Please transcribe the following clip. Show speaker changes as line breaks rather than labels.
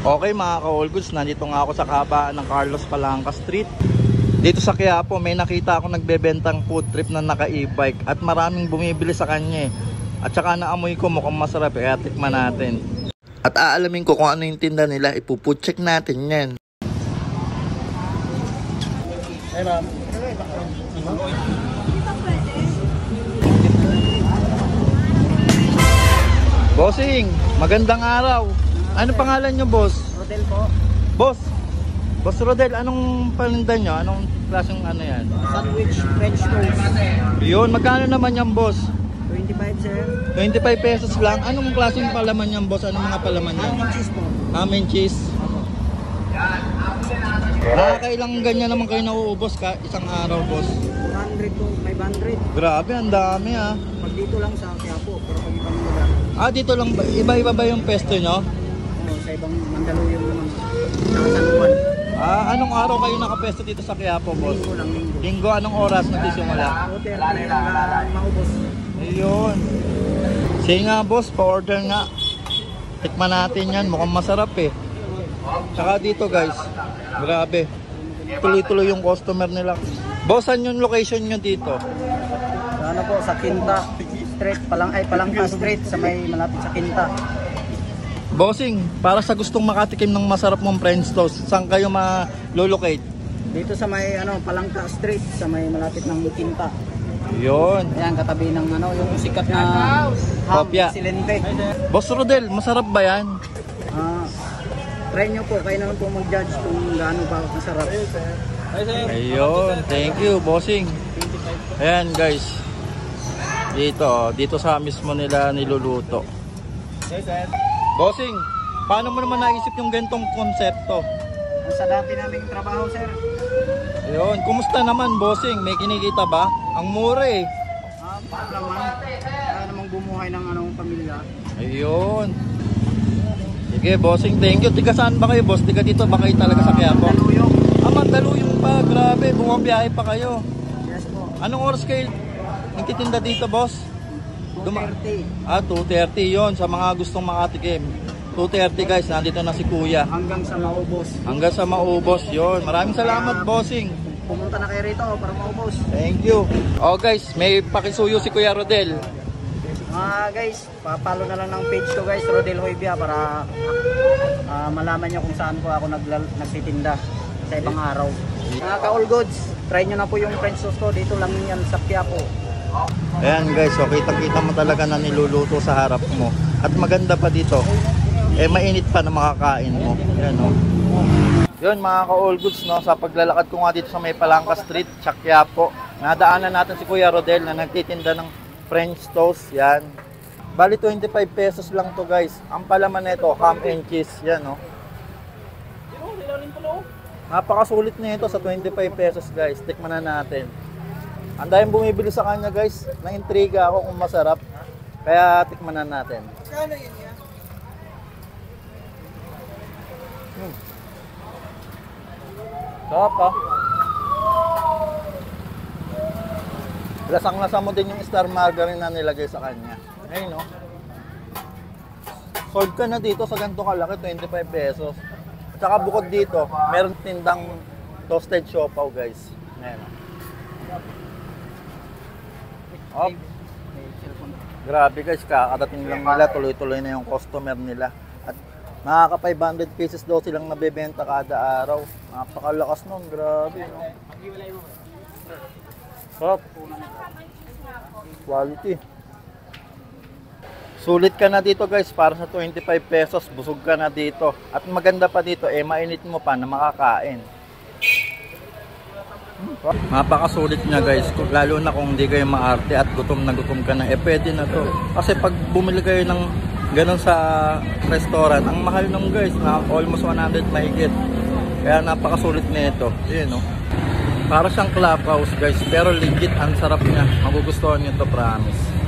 Okay mga ka-all goods, nandito nga ako sa kahabaan ng Carlos Palanca Street. Dito sa Quiapo, may nakita ako nagbebentang food trip na naka-e-bike at maraming bumibili sa kanya eh. At saka naamoy ko mukhang masarap, kaya tikman natin. At aalamin ko kung ano yung tinda nila, ipupood-check natin yan.
Hey ma'am.
Bossing, magandang araw. Ano pangalan nyo, boss?
Rodel po.
Boss Rodel, anong paninda nyo? Anong klaseng ano yan?
Sandwich, French toast.
Yun, magkano naman yan, boss?
25 sir.
25 pesos lang. Anong klaseng palaman yan, boss? Anong mga palaman yan?
Ham and cheese po.
Ham and cheese. Nakakailang ganyan naman kayo nauubos ka isang araw, boss?
200 to 500.
Grabe, ang dami ah.
Pag dito lang sa Quiapo, pero pag ibang lugar.
Dito lang ba? Iba-iba ba yung pesto nyo?
Sa ibang Mandaluyong naman. Sa San Juan.
Anong araw kayo nakapesto dito sa Quiapo, boss?
Linggo lang, linggo.
Linggo, anong oras nagsisimula?
Hotel, hanggang maubos.
Ayun. Sige nga, boss, pa-order nga. Tikman natin yan, mukhang masarap eh. Tsaka dito guys, grabe. Tuloy-tuloy yung customer nila. Boss, saan yung location nyo dito?
Ano po, sa Quinta Street, Palangka Street, sa may malapit sa Quinta.
Bossing, para sa gustong makatikim ng masarap mong French toast, saan kayo ma-locate?
Dito sa may Palangka Street, sa may malapit ng Quinta.
Yun.
Ayan, katabi ng yung sikat na ham,
Kopya.
silente.
Boss Rodel, masarap ba yan?
Try nyo po, kayo naman po mag-judge kung gaano ba masarap.
Ayun, thank you, bossing. Ayan guys. Dito sa mismo nila niluluto. Bossing, paano mo naman naisip yung gantong konsepto?
Sa dati naming trabaho, sir.
Ayun, kumusta naman, bossing? May kinikita ba? Ang mura eh.
Paano naman? Kaya namang bumuhay ng pamilya.
Ayun. Sige, bossing, thank you. Tiga saan ba kayo, boss? Tiga dito ba kayo talaga sa Quiapo?
Mandaluyong.
Mandaluyong pa. Grabe, bumabiyahe pa kayo.
Yes po.
Anong oras kayo nagtitinda dito, boss?
2:30.
2:30 yon sa mga gustong makatikim. 2:30 guys, nandito na si Kuya.
Hanggang sa maubos.
Hanggang sa maubos yon. Maraming salamat, bossing.
Pumunta na kayo rito para maubos.
Thank you. Oh guys, may pakisuyo si Kuya Rodel.
Guys, papalo na lang ng page ko guys, Rodel Hoybia, para malaman nyo kung saan po ako nagtitinda sa ibang araw. Mga ka-all goods, try nyo na po yung French toast ko. Dito lang yan sa Quiapo.
Ayan guys, so kita-kita mo talaga na niluluto sa harap mo. At maganda pa dito, mainit pa na makakain mo. Ayan o. Yun mga ka-all goods, no, sa paglalakad ko nga dito sa may Palanca Street, sa Quiapo, nadaanan natin si Kuya Rodel na nagtitinda ng French toast. Yan. Bali 25 pesos lang to guys. Ang palaman nito, ham and cheese. Yan o. Napakasulit na ito sa 25 pesos guys. Tikman na natin. Ang daming bumibili sa kanya guys. Na-intriga ako kung masarap. Kaya tikman na natin.
Kano yun yan?
Sarap ah. Lasang-lasa mo din yung star margarine na nilagay sa kanya. Ayun no. Sold ka na dito sa ganito kalaki, 25 pesos. At saka bukod dito, meron tindang toasted siopaw guys. Ayan. Oh. Grabe guys, kakadating lang nila, tuloy-tuloy na yung customer nila. At nakaka 500 pieces daw silang nabebenta kada araw. Napakalakas nun, grabe no. Sarap. Quality. Sulit ka na dito guys, para sa 25 pesos, busog ka na dito. At maganda pa dito, mainit mo pa na makakain. Napakasulit niya guys, lalo na kung hindi kayo maarte at gutom na gutom ka na, pwede na to. Kasi pag bumili kayo ng ganun sa restaurant, ang mahal nung guys, na almost 100 mahigit. Kaya napakasulit nito. Yun no. Para siyang clubhouse guys, pero legit ang sarap niya. Magugustuhan niyo to, promise.